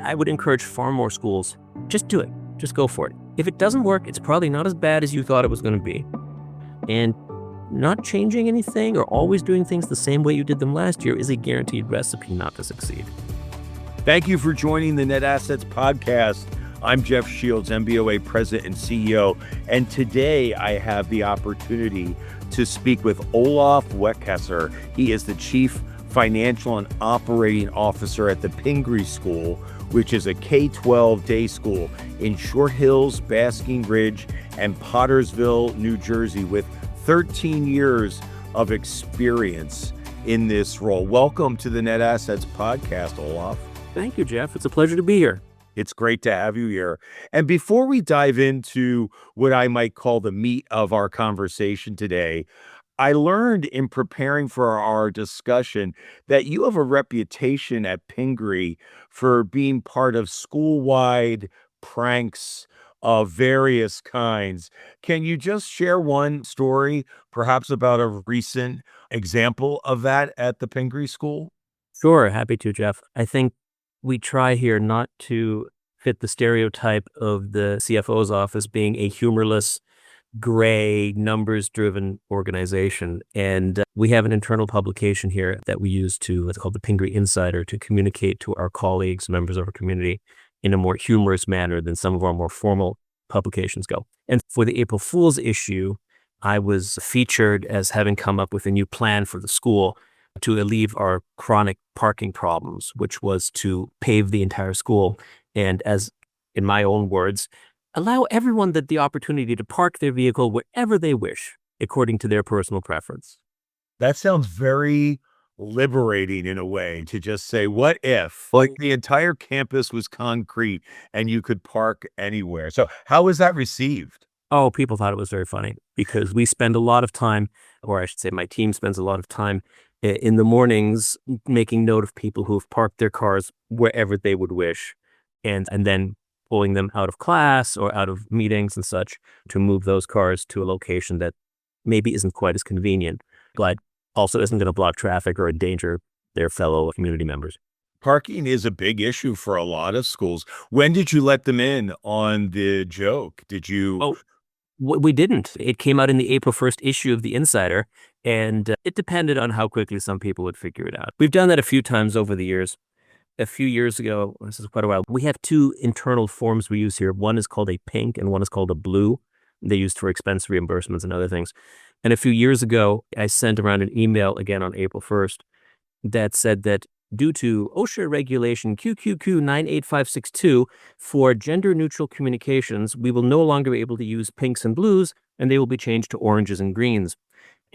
I would encourage far more schools, just do it. Just go for it. If it doesn't work, it's probably not as bad as you thought it was going to be. And not changing anything or always doing things the same way you did them last year is a guaranteed recipe not to succeed. Thank you for joining the Net Assets Podcast. I'm Jeff Shields, MBOA President and CEO, and today I have the opportunity to speak with Olaf Weckesser. He is the Chief Financial and Operating Officer at the Pingry School, which is a K-12 day school in Short Hills, Basking Ridge, and Pottersville, New Jersey, with 13 years of experience in this role. Welcome to the Net Assets Podcast, Olaf. Thank you, Jeff. It's a pleasure to be here. It's great to have you here. And before we dive into what I might call the meat of our conversation today, I learned in preparing for our discussion that you have a reputation at Pingry for being part of school-wide pranks of various kinds. Can you just share one story, perhaps about a recent example of that at the Pingry School? Sure, happy to, Jeff. I think we try here not to fit the stereotype of the CFO's office being a humorless, gray, numbers-driven organization. And we have an internal publication here that we use to, it's called the Pingry Insider, to communicate to our colleagues, members of our community, in a more humorous manner than some of our more formal publications go. And for the April Fool's issue, I was featured as having come up with a new plan for the school to alleviate our chronic parking problems, which was to pave the entire school and, as in my own words, allow everyone the opportunity to park their vehicle wherever they wish, according to their personal preference. That sounds very liberating in a way, to just say, what if like the entire campus was concrete and you could park anywhere? So how was that received? Oh, people thought it was very funny because we spend a lot of time, or I should say my team spends a lot of time in the mornings making note of people who have parked their cars wherever they would wish, and then pulling them out of class or out of meetings and such to move those cars to a location that maybe isn't quite as convenient, but also isn't going to block traffic or endanger their fellow community members. Parking is a big issue for a lot of schools. When did you let them in on the joke? Did you? Oh, we didn't. It came out in the April 1st issue of the Insider, and it depended on how quickly some people would figure it out. We've done that a few times over the years. A few years ago, this is quite a while, we have two internal forms we use here. One is called a pink and one is called a blue. They used for expense reimbursements and other things. And a few years ago, I sent around an email again on April 1st that said that due to OSHA regulation QQQ 98562 for gender-neutral communications, we will no longer be able to use pinks and blues, and they will be changed to oranges and greens.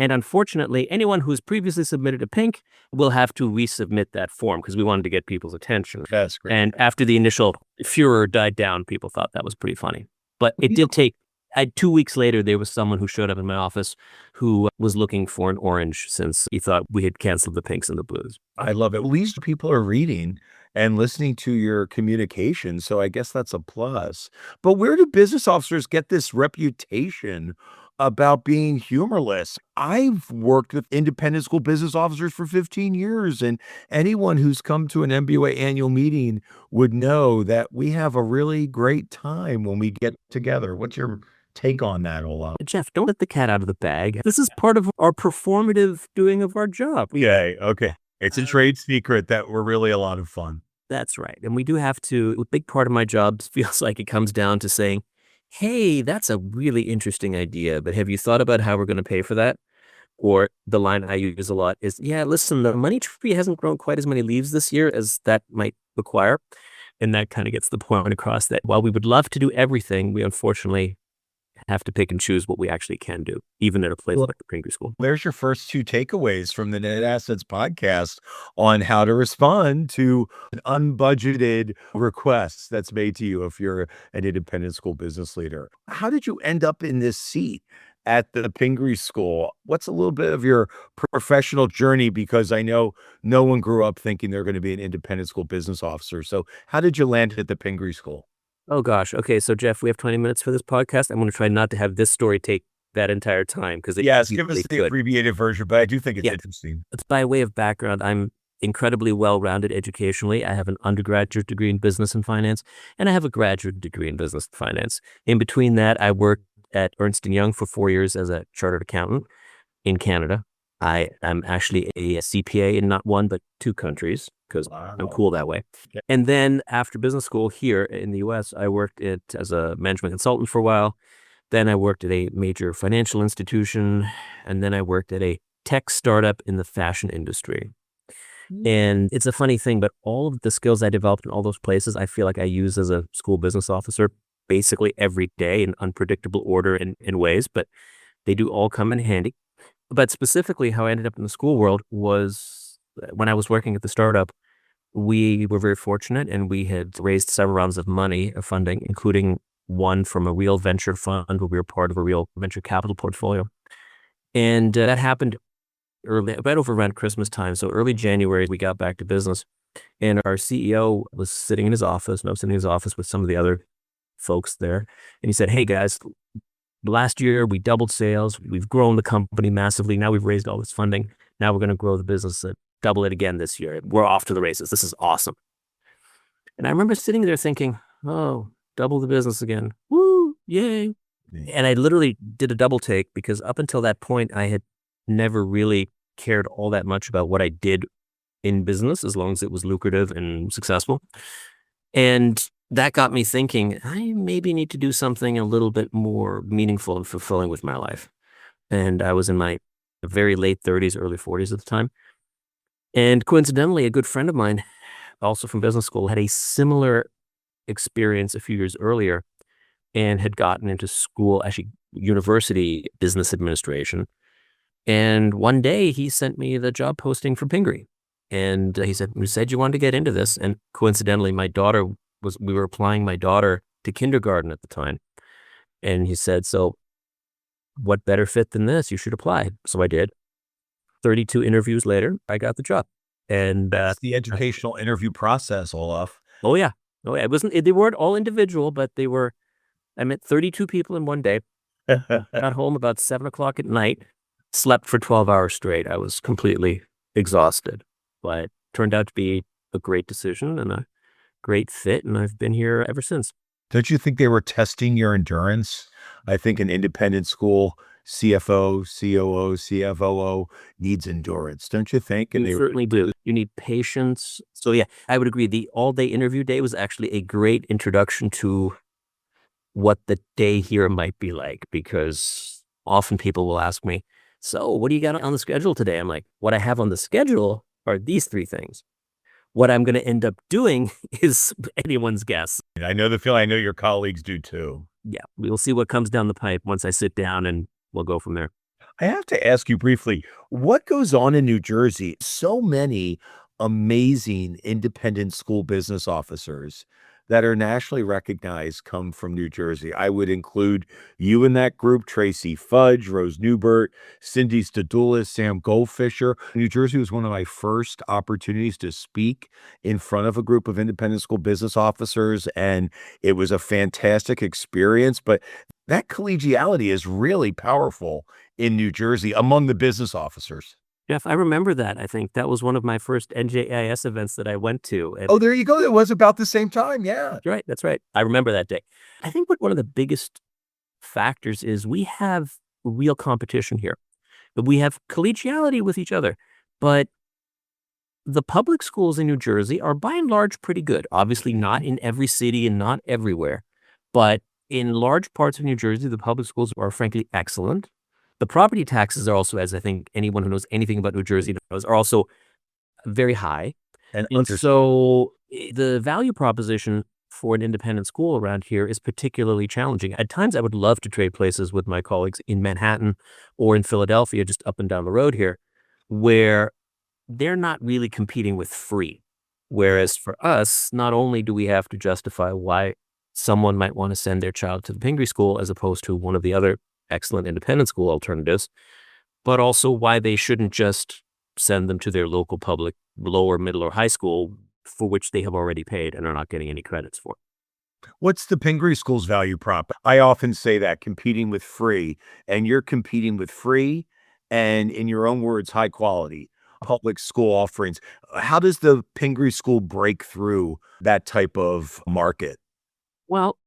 And unfortunately, anyone who's previously submitted a pink will have to resubmit that form because we wanted to get people's attention. That's great. And after the initial furor died down, people thought that was pretty funny. But it did take, 2 weeks later, there was someone who showed up in my office who was looking for an orange since he thought we had canceled the pinks and the blues. I love it. At least people are reading and listening to your communication. So I guess that's a plus. But where do business officers get this reputation about being humorless? I've worked with independent school business officers for 15 years, and anyone who's come to an MBOA annual meeting would know that we have a really great time when we get together. What's your take on that, Olaf? Jeff, don't let the cat out of the bag. This is part of our performative doing of our job. Yeah, okay. It's a trade secret that we're really a lot of fun. That's right. And we do have to, a big part of my job feels like it comes down to saying, hey, that's a really interesting idea, but have you thought about how we're going to pay for that? Or the line I use a lot is, yeah, listen, the money tree hasn't grown quite as many leaves this year as that might require. And that kind of gets the point across that while we would love to do everything, we unfortunately have to pick and choose what we actually can do, even at a place like the Pingry School. Where's your first two takeaways from the Net Assets Podcast on how to respond to an unbudgeted request that's made to you if you're an independent school business leader? How did you end up in this seat at the Pingry School? What's a little bit of your professional journey? Because I know no one grew up thinking they're going to be an independent school business officer. So how did you land at the Pingry School? Oh, gosh. Okay. So, Jeff, we have 20 minutes for this podcast. I'm going to try not to have this story take that entire time because yes, give us the abbreviated version, but I do think it's interesting. It's by way of background. I'm incredibly well-rounded educationally. I have an undergraduate degree in business and finance, and I have a graduate degree in business and finance. In between that, I worked at Ernst & Young for 4 years as a chartered accountant in Canada. I am actually a CPA in not one, but 2 countries because I'm cool that way. Okay. And then after business school here in the US, I worked as a management consultant for a while. Then I worked at a major financial institution, and then I worked at a tech startup in the fashion industry. And it's a funny thing, but all of the skills I developed in all those places, I feel like I use as a school business officer basically every day in unpredictable order and in ways, but they do all come in handy. But specifically, how I ended up in the school world was when I was working at the startup, we were very fortunate and we had raised several rounds of money, of funding, including one from a real venture fund where we were part of a real venture capital portfolio. And that happened right over around Christmas time. So early January, we got back to business. And our CEO was sitting in his office, and I was sitting in his office with some of the other folks there. And he said, "Hey guys, last year we doubled sales. We've grown the company massively. Now we've raised all this funding. Now we're going to grow the business and double it again this year. We're off to the races. This is awesome." And I remember sitting there thinking, "Oh, double the business again. Woo, yay." And I literally did a double take because up until that point, I had never really cared all that much about what I did in business as long as it was lucrative and successful. And that got me thinking, I maybe need to do something a little bit more meaningful and fulfilling with my life. And I was in my very late 30s, early 40s at the time. And coincidentally, a good friend of mine, also from business school, had a similar experience a few years earlier and had gotten into school, actually university business administration. And one day he sent me the job posting for Pingry. And he said, "You said you wanted to get into this." And coincidentally, we were applying my daughter to kindergarten at the time. And he said, "So what better fit than this? You should apply." So I did. 32 interviews later, I got the job. And That's the educational interview process, Olaf. oh yeah. Oh yeah. They weren't all individual, but I met 32 people in one day. Got home about 7 o'clock at night, slept for 12 hours straight. I was completely exhausted, but turned out to be a great decision and a great fit. And I've been here ever since. Don't you think they were testing your endurance? I think an independent school CFO, COO, CFOO needs endurance, don't you think? And You they certainly do. You need patience. So yeah, I would agree. The all-day interview day was actually a great introduction to what the day here might be like, because often people will ask me, "So what do you got on the schedule today?" I'm like, "What I have on the schedule are these 3 things. What I'm going to end up doing is anyone's guess." I know the feeling. I know your colleagues do too. Yeah, we'll see what comes down the pipe once I sit down and we'll go from there. I have to ask you briefly, what goes on in New Jersey? So many amazing independent school business officers that are nationally recognized come from New Jersey. I would include you in that group, Tracy Fudge, Rose Newbert, Cindy Stadoulis, Sam Goldfisher. New Jersey was one of my first opportunities to speak in front of a group of independent school business officers, and it was a fantastic experience. But that collegiality is really powerful in New Jersey among the business officers. Jeff, I remember that. I think that was one of my first NJIS events that I went to. And Oh, there you go. It was about the same time. Yeah. that's right. That's right. I remember that day. I think what one of the biggest factors is we have real competition here. We have collegiality with each other, but the public schools in New Jersey are by and large pretty good. Obviously, not in every city and not everywhere, but in large parts of New Jersey, the public schools are frankly excellent. The property taxes are also, as I think anyone who knows anything about New Jersey knows, are also very high. And so the value proposition for an independent school around here is particularly challenging. At times, I would love to trade places with my colleagues in Manhattan or in Philadelphia, just up and down the road here, where they're not really competing with free. Whereas for us, not only do we have to justify why someone might want to send their child to the Pingry School as opposed to one of the other excellent independent school alternatives, but also why they shouldn't just send them to their local public lower, middle, or high school for which they have already paid and are not getting any credits for. What's the Pingry School's value prop? I often say that competing with free, and you're competing with free and, in your own words, high quality. public school offerings. How does the Pingry School break through that type of market? Well,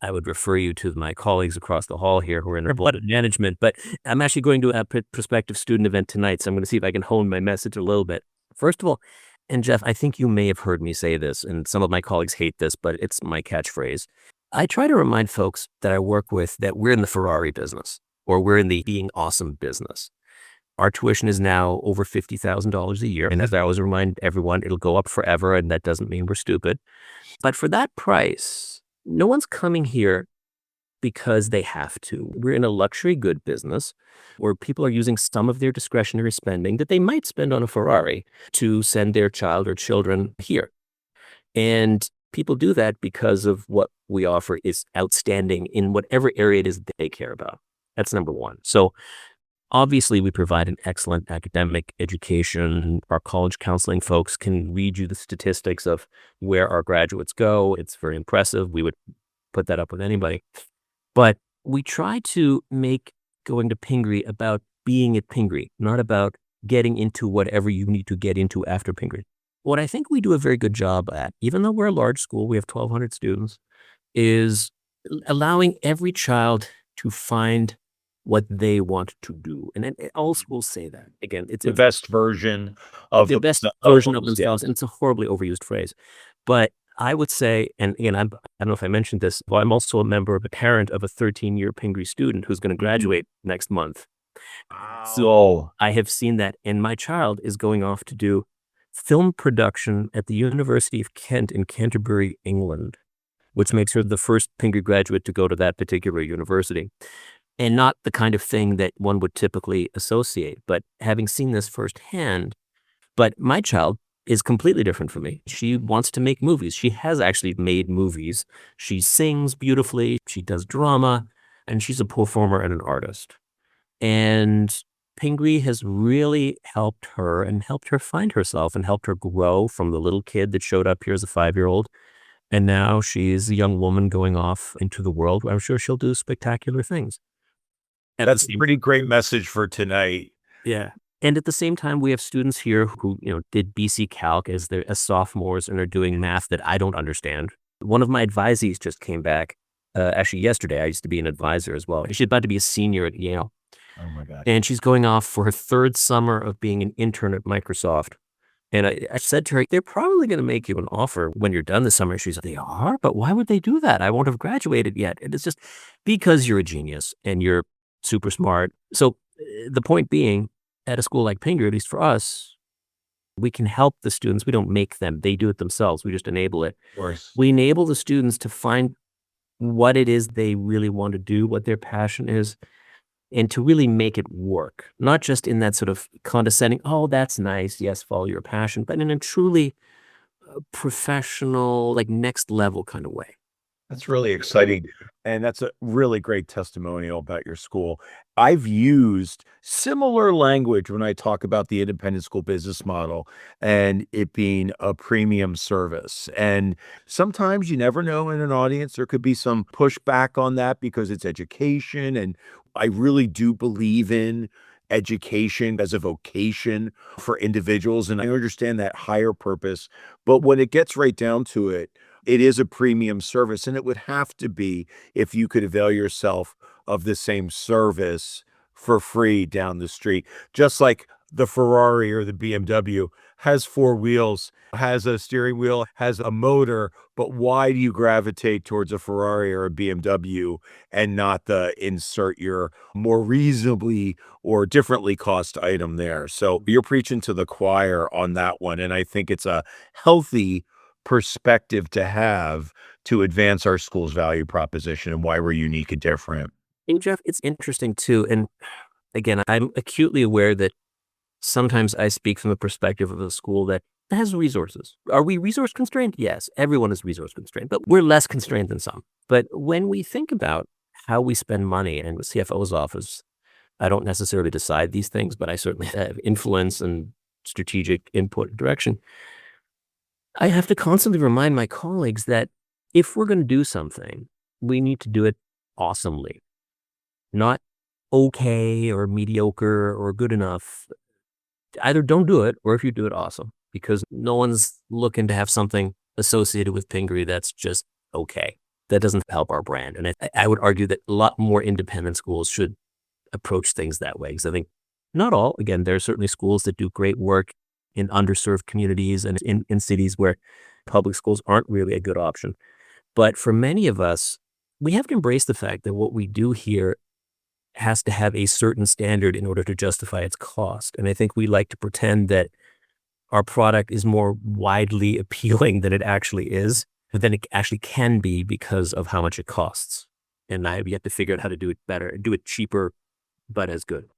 I would refer you to my colleagues across the hall here who are in blooded management, but I'm actually going to a prospective student event tonight, so I'm going to see if I can hone my message a little bit. First of all, and Jeff, I think you may have heard me say this, and some of my colleagues hate this, but it's my catchphrase. I try to remind folks that I work with that we're in the Ferrari business, or we're in the being awesome business. Our tuition is now over $50,000 a year, and as I always remind everyone, it'll go up forever, and that doesn't mean we're stupid. But for that price, no one's coming here because they have to. We're in a luxury good business where people are using some of their discretionary spending that they might spend on a Ferrari to send their child or children here. And people do that because of what we offer is outstanding in whatever area it is they care about. That's number one. So obviously, we provide an excellent academic education. Our college counseling folks can read you the statistics of where our graduates go. It's very impressive. We would put that up with anybody. But we try to make going to Pingry about being at Pingry, not about getting into whatever you need to get into after Pingry. What I think we do a very good job at, even though we're a large school, we have 1,200 students, is allowing every child to find what they want to do. And all schools say that. Again, it's The best version of the best of version of yeah. themselves, and it's a horribly overused phrase. But I would say, and again, I don't know if I mentioned this, but I'm also a member of a parent of a 13-year Pingry student who's going to graduate next month. So Wow. I have seen that, and my child is going off to do film production at the University of Kent in Canterbury, England, which makes her the first Pingry graduate to go to that particular university. And not the kind of thing that one would typically associate, but having seen this firsthand. But my child is completely different from me. She wants to make movies. She has actually made movies. She sings beautifully. She does drama, and she's a performer and an artist. And Pingree has really helped her and helped her find herself and helped her grow from the little kid that showed up here as a 5-year-old. And now she's a young woman going off into the world where I'm sure she'll do spectacular things. At the That's a same pretty great message for tonight. Yeah. And at the same time, we have students here who, did BC Calc as sophomores and are doing math that I don't understand. One of my advisees just came back, actually yesterday. I used to be an advisor as well. She's about to be a senior at Yale, Oh my god. and she's going off for her third summer of being an intern at Microsoft. And I said to her, they're probably going to make you an offer when you're done this summer. She's like, they are? But why would they do that? I won't have graduated yet. And it's just because you're a genius and you're super smart. So the point being, at a school like Pingry, at least for us, we can help the students. We don't make them. They do it themselves. We just enable it. Of course. We enable the students to find what it is they really want to do, what their passion is, and to really make it work. Not just in that sort of condescending, oh, that's nice. Yes, follow your passion, but in a truly professional, like next level kind of way. That's really exciting. And that's a really great testimonial about your school. I've used similar language when I talk about the independent school business model and it being a premium service. And sometimes you never know in an audience, there could be some pushback on that because it's education. And I really do believe in education as a vocation for individuals. And I understand that higher purpose. But when it gets right down to it, it is a premium service, and it would have to be if you could avail yourself of the same service for free down the street. Just like the Ferrari or the BMW has 4 wheels, has a steering wheel, has a motor, but why do you gravitate towards a Ferrari or a BMW and not the insert your more reasonably or differently cost item there? So you're preaching to the choir on that one, and I think it's a healthy perspective to have to advance our school's value proposition and why we're unique and different. And Jeff, it's interesting too. And again, I'm acutely aware that sometimes I speak from the perspective of a school that has resources. Are we resource constrained? Yes, everyone is resource constrained, but we're less constrained than some. But when we think about how we spend money and the CFO's office, I don't necessarily decide these things, but I certainly have influence and strategic input and direction. I have to constantly remind my colleagues that if we're going to do something, we need to do it awesomely, not okay or mediocre or good enough. Either don't do it, or if you do it, awesome, because no one's looking to have something associated with Pingry that's just okay. That doesn't help our brand. And I would argue that a lot more independent schools should approach things that way. Because I think not all, again, there are certainly schools that do great work in underserved communities and in cities where public schools aren't really a good option. But for many of us, we have to embrace the fact that what we do here has to have a certain standard in order to justify its cost. And I think we like to pretend that our product is more widely appealing than it actually is, but then it actually can be because of how much it costs. And I have yet to figure out how to do it better, do it cheaper, but as good.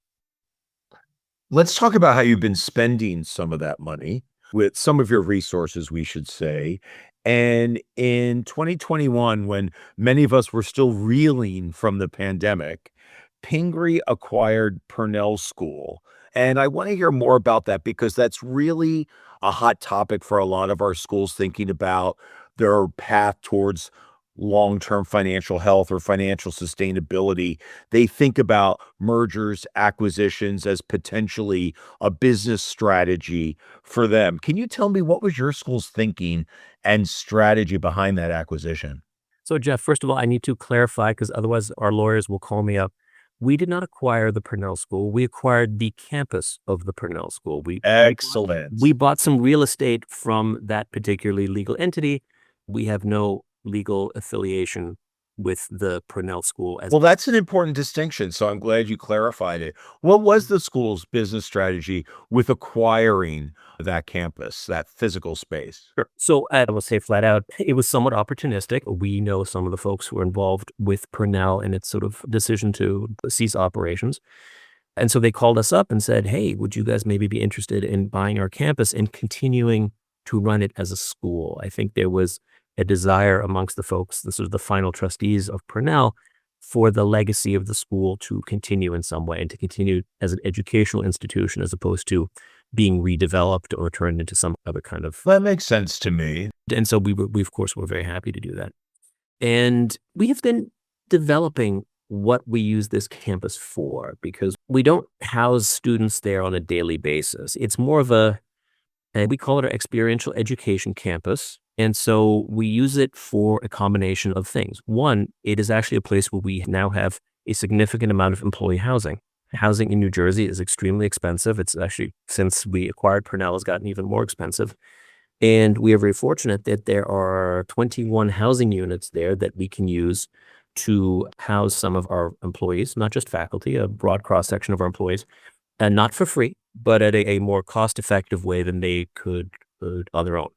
Let's talk about how you've been spending some of that money with some of your resources, we should say. And in 2021, when many of us were still reeling from the pandemic, Pingry acquired Purnell School. And I want to hear more about that because that's really a hot topic for a lot of our schools thinking about their path towards long-term financial health or financial sustainability. They think about mergers, acquisitions as potentially a business strategy for them. Can you tell me what was your school's thinking and strategy behind that acquisition? So, Jeff, first of all, I need to clarify because otherwise our lawyers will call me up. We did not acquire the Purnell School. We acquired the campus of the Purnell School. Excellent. We bought some real estate from that particularly legal entity. We have no legal affiliation with the Purnell School as Well, that's an important distinction, so I'm glad you clarified it. What was the school's business strategy with acquiring that campus, that physical space? Sure. So I will say flat out, it was somewhat opportunistic. We know some of the folks who were involved with Purnell and its sort of decision to cease operations. And so they called us up and said, hey, would you guys maybe be interested in buying our campus and continuing to run it as a school? I think there was a desire amongst the folks, the sort of the final trustees of Purnell, for the legacy of the school to continue in some way and to continue as an educational institution as opposed to being redeveloped or turned into some other kind of. That makes sense to me. And so we of course were very happy to do that. And we have been developing what we use this campus for because we don't house students there on a daily basis. It's more of we call it our experiential education campus. And so we use it for a combination of things. One, it is actually a place where we now have a significant amount of employee housing. Housing in New Jersey is extremely expensive. It's actually, since we acquired Purnell, has gotten even more expensive. And we are very fortunate that there are 21 housing units there that we can use to house some of our employees, not just faculty, a broad cross-section of our employees, and not for free, but at a more cost-effective way than they could on their own.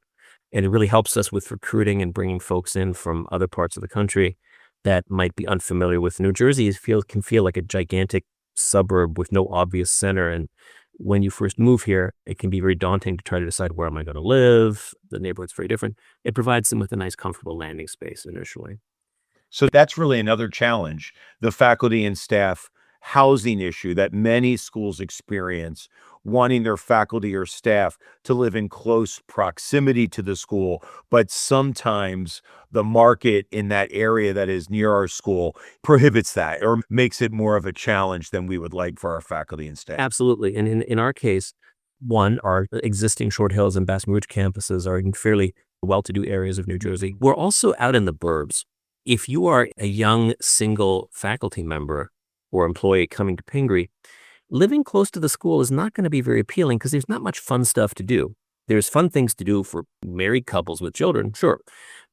And it really helps us with recruiting and bringing folks in from other parts of the country that might be unfamiliar with New Jersey. Can feel like a gigantic suburb with no obvious center. And when you first move here, it can be very daunting to try to decide where am I going to live. The neighborhood's very different. It provides them with a nice, comfortable landing space initially. So that's really another challenge, the faculty and staff housing issue that many schools experience, wanting their faculty or staff to live in close proximity to the school. But sometimes the market in that area that is near our school prohibits that or makes it more of a challenge than we would like for our faculty and staff. Absolutely. And in our case, one, our existing Short Hills and Baton Rouge campuses are in fairly well-to-do areas of New Jersey. We're also out in the burbs. If you are a young single faculty member or employee coming to Pingry, living close to the school is not going to be very appealing because there's not much fun stuff to do. There's fun things to do for married couples with children, sure.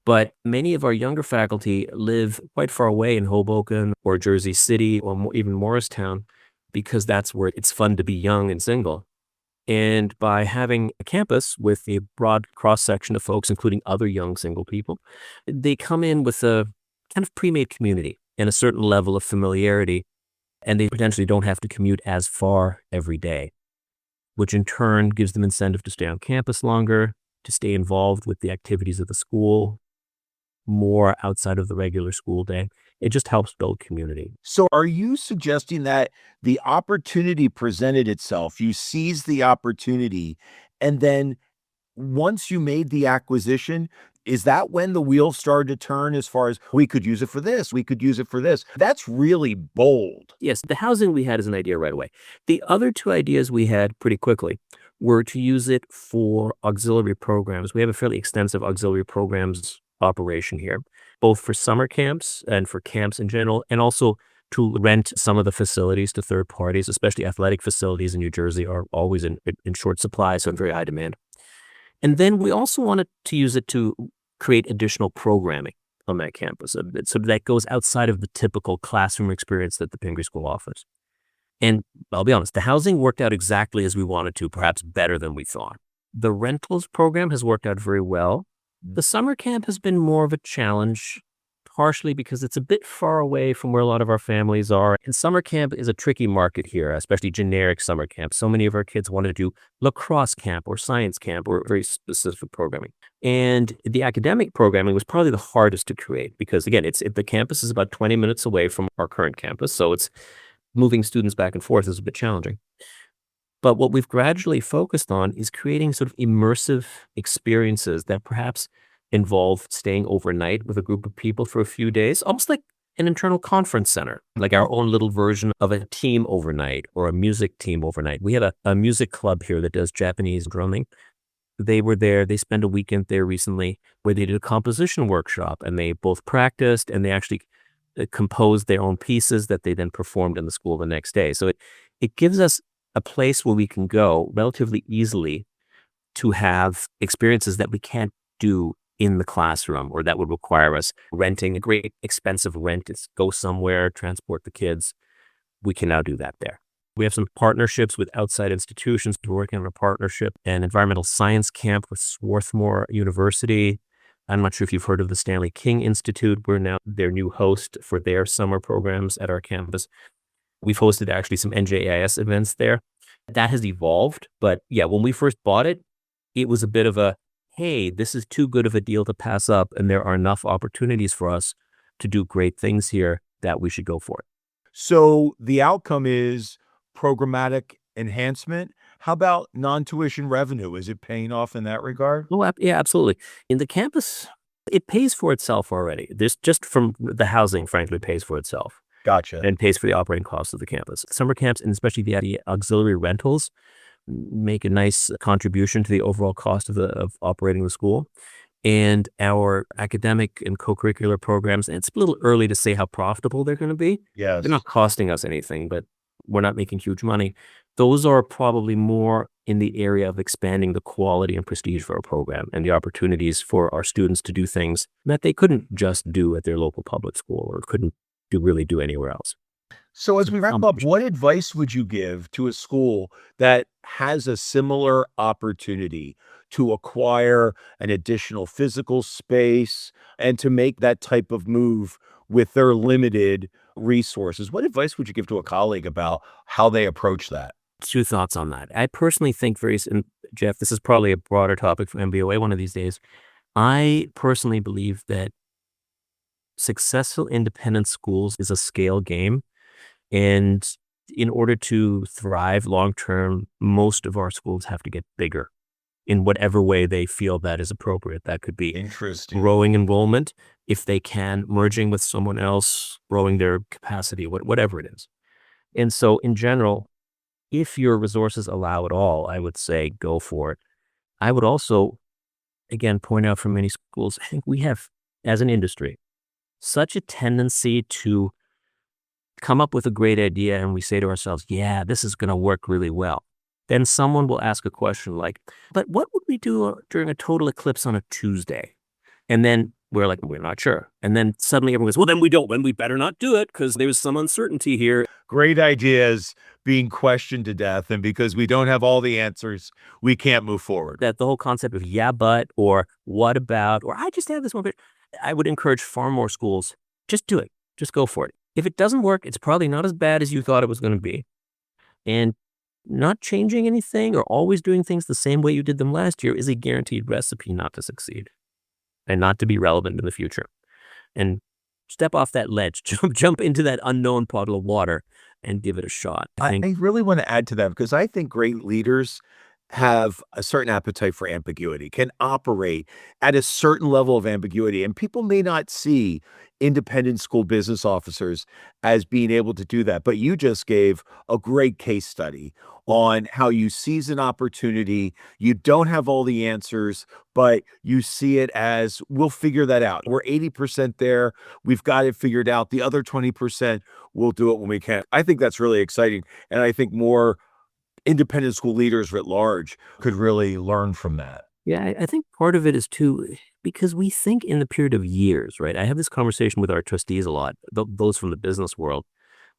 But many of our younger faculty live quite far away in Hoboken or Jersey City or even Morristown because that's where it's fun to be young and single. And by having a campus with a broad cross-section of folks, including other young single people, they come in with a kind of pre-made community and a certain level of familiarity, and they potentially don't have to commute as far every day, which in turn gives them incentive to stay on campus longer, to stay involved with the activities of the school more outside of the regular school day. It just helps build community. So are you suggesting that the opportunity presented itself, you seized the opportunity, and then once you made the acquisition, Is that when the wheels started to turn as far as we could use it for this, we could use it for this? That's really bold. Yes, the housing we had as an idea right away. The other two ideas we had pretty quickly were to use it for auxiliary programs. We have a fairly extensive auxiliary programs operation here, both for summer camps and for camps in general, and also to rent some of the facilities to third parties, especially athletic facilities in New Jersey are always in short supply, so in very high demand. And then we also wanted to use it to create additional programming on that campus. So that goes outside of the typical classroom experience that the Pingry School offers. And I'll be honest, the housing worked out exactly as we wanted to, perhaps better than we thought. The rentals program has worked out very well. The summer camp has been more of a challenge, partially because it's a bit far away from where a lot of our families are. And summer camp is a tricky market here, especially generic summer camp. So many of our kids want to do lacrosse camp or science camp or very specific programming. And the academic programming was probably the hardest to create because, again, the campus is about 20 minutes away from our current campus. So it's moving students back and forth is a bit challenging. But what we've gradually focused on is creating sort of immersive experiences that perhaps involve staying overnight with a group of people for a few days, almost like an internal conference center, like our own little version of a team overnight or a music team overnight. We have a music club here that does Japanese drumming. They were there. They spent a weekend there recently where they did a composition workshop and they both practiced and they actually composed their own pieces that they then performed in the school the next day. So it gives us a place where we can go relatively easily to have experiences that we can't do in the classroom or that would require us renting a great expensive rent to go somewhere, transport the kids. We can now do that there. We have some partnerships with outside institutions. We're working on a partnership, an environmental science camp with Swarthmore University. I'm not sure if you've heard of the Stanley King Institute. We're now their new host for their summer programs at our campus. We've hosted actually some NJIS events there. That has evolved. But yeah, when we first bought it, it was a bit of a, hey, this is too good of a deal to pass up. And there are enough opportunities for us to do great things here that we should go for it. So the outcome is programmatic enhancement. How about non-tuition revenue? Is it paying off in that regard? Oh, yeah, absolutely. In the campus, it pays for itself already. This just from the housing, frankly, pays for itself. Gotcha. And pays for the operating costs of the campus. Summer camps, and especially the auxiliary rentals, make a nice contribution to the overall cost of operating the school. And our academic and co-curricular programs, and it's a little early to say how profitable they're going to be. Yes. They're not costing us anything, but we're not making huge money. Those are probably more in the area of expanding the quality and prestige for our program and the opportunities for our students to do things that they couldn't just do at their local public school or couldn't really do anywhere else. So as we wrap up, what advice would you give to a school that has a similar opportunity to acquire an additional physical space and to make that type of move with their limited resources? What advice would you give to a colleague about how they approach that? Two thoughts on that. I personally think and Jeff, this is probably a broader topic for MBOA one of these days. I personally believe that successful independent schools is a scale game. And in order to thrive long-term, most of our schools have to get bigger in whatever way they feel that is appropriate. That could be Interesting. growing enrollment, if they can, merging with someone else, growing their capacity, whatever it is. And so in general, if your resources allow it all, I would say go for it. I would also, again, point out for many schools, I think we have, as an industry, such a tendency to come up with a great idea and we say to ourselves, yeah, this is going to work really well. Then someone will ask a question like, but what would we do during a total eclipse on a Tuesday? And then we're like, we're not sure. And then suddenly everyone goes, well, then we don't. Then we better not do it because there's some uncertainty here. Great ideas being questioned to death. And because we don't have all the answers, we can't move forward. That the whole concept of yeah, but, or what about, or I just have this one. But I would encourage far more schools, just do it. Just go for it. If it doesn't work, it's probably not as bad as you thought it was going to be. And not changing anything or always doing things the same way you did them last year is a guaranteed recipe not to succeed and not to be relevant in the future. And step off that ledge, jump into that unknown puddle of water and give it a shot. I really want to add to that because I think great leaders have a certain appetite for ambiguity, can operate at a certain level of ambiguity. And people may not see independent school business officers as being able to do that. But you just gave a great case study on how you seize an opportunity. You don't have all the answers, but you see it as we'll figure that out. We're 80% there. We've got it figured out. The other 20%, we'll do it when we can. I think that's really exciting. And I think more independent school leaders writ large could really learn from that. Yeah, I think part of it is too, because we think in the period of years, right? I have this conversation with our trustees a lot, those from the business world,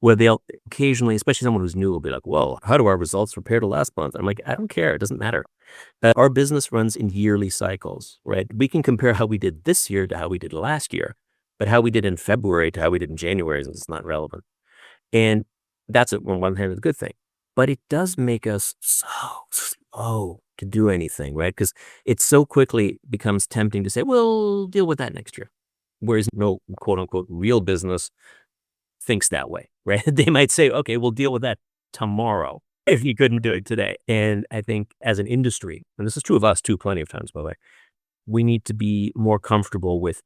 where they'll occasionally, especially someone who's new, will be like, "Whoa, how do our results compare to last month?" I'm like, I don't care. It doesn't matter. Our business runs in yearly cycles, right? We can compare how we did this year to how we did last year, but how we did in February to how we did in January is not relevant. And that's, on one hand, a good thing. But it does make us so slow to do anything, right? Because it so quickly becomes tempting to say, "We'll deal with that next year." Whereas no quote unquote real business thinks that way, right? They might say, "Okay, we'll deal with that tomorrow if you couldn't do it today." And I think as an industry, and this is true of us too, plenty of times, by the way, we need to be more comfortable with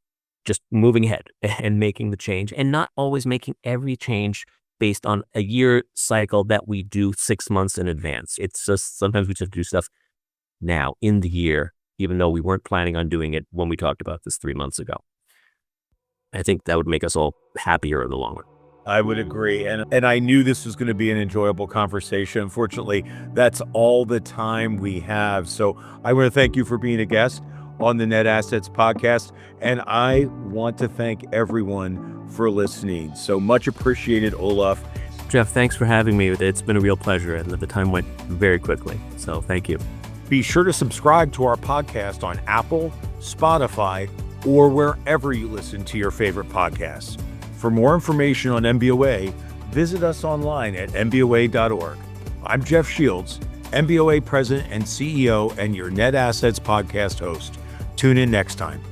just moving ahead and making the change, and not always making every change based on a year cycle that we do 6 months in advance. It's just sometimes we just do stuff now in the year, even though we weren't planning on doing it when we talked about this 3 months ago. I think that would make us all happier in the long run. I would agree. And I knew this was going to be an enjoyable conversation. Unfortunately, that's all the time we have. So I want to thank you for being a guest on the Net Assets podcast. And I want to thank everyone for listening. So much appreciated, Olaf. Jeff, thanks for having me. It's been a real pleasure, and the time went very quickly. So thank you. Be sure to subscribe to our podcast on Apple, Spotify, or wherever you listen to your favorite podcasts. For more information on MBOA, visit us online at mboa.org. I'm Jeff Shields, MBOA President and CEO, and your Net Assets podcast host. Tune in next time.